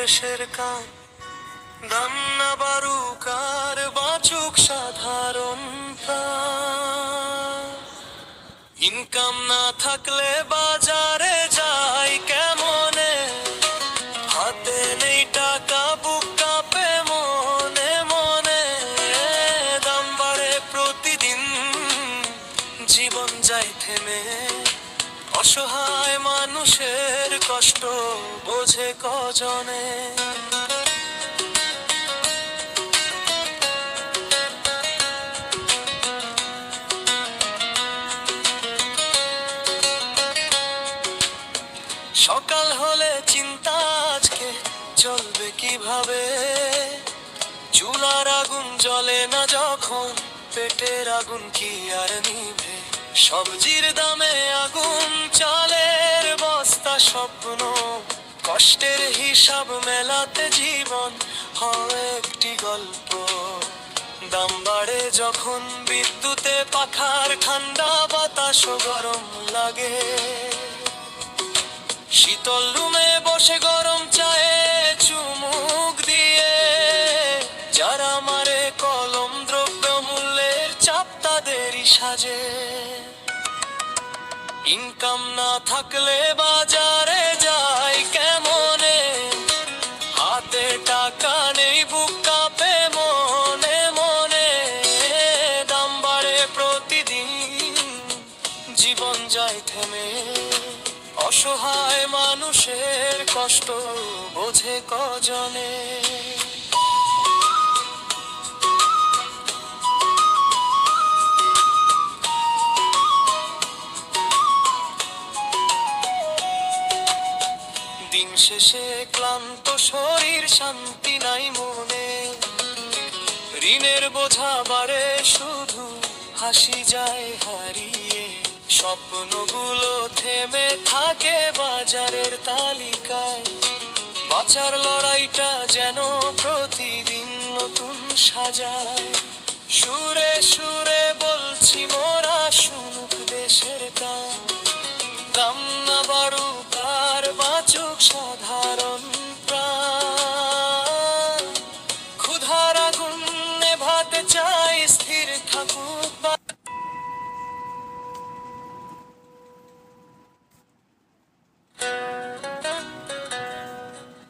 দেশের কাম, দাম না বাড়ুক আর বাঁচুক সাধারণ প্রাণ। ইনকাম না থাকলে বাজারে যাই কেমনে, হাতে নেই টাকা বুক কাঁপে মনে মনে। দাম বাড়ে প্রতিদিন, জীবন যায় থেমে, অসহায় মানুষের কষ্ট বোঝে কজনে। সকাল হলে চিন্তা আজকে চলবে কিভাবে, চুলার আগুন জ্বলে না যখন পেটের আগুন কি আর নিভে। সবজির দামে আগুন, চালের বস্তা স্বপ্ন, কষ্টের হিসাব মেলাতে জীবন হয় একটি গল্প। দাম বাড়ে যখন বিদ্যুতে পাখার ঠান্ডা বাতাসও গরম লাগে, শীতল রুমে বসে গরম চায়ে চুমুক দিয়ে, যারা মারে কলম দ্রব্য মূল্যের চাপ তাদেরই সাজে। ইনকাম না থাকলে বাজারে যাই কেমনে, হাতে টাকা নেই বুক কাঁপে মনে মনে। দাম বাড়ে প্রতিদিন, জীবন যায় থেমে, অসহায় মানুষের কষ্ট বোঝে কজনে। দিন শেষে ক্লান্ত শরীর, শান্তি নাই মনে, ঋণের বোঝা বাড়ে শুধু হাসি যায় হারিয়ে। স্বপ্নগুলো থেমে থাকে বাজারের তালিকায়, বাঁচার লড়াইটা যেন প্রতিদিন নতুন সাজায়। সুরে সুরে বলছি মোরা শুনুক দেশের গান, দাম না বাড়ুক আর বাঁচুক সাধারণ প্রাণ। ক্ষুধার আগুন নেভাতে চায়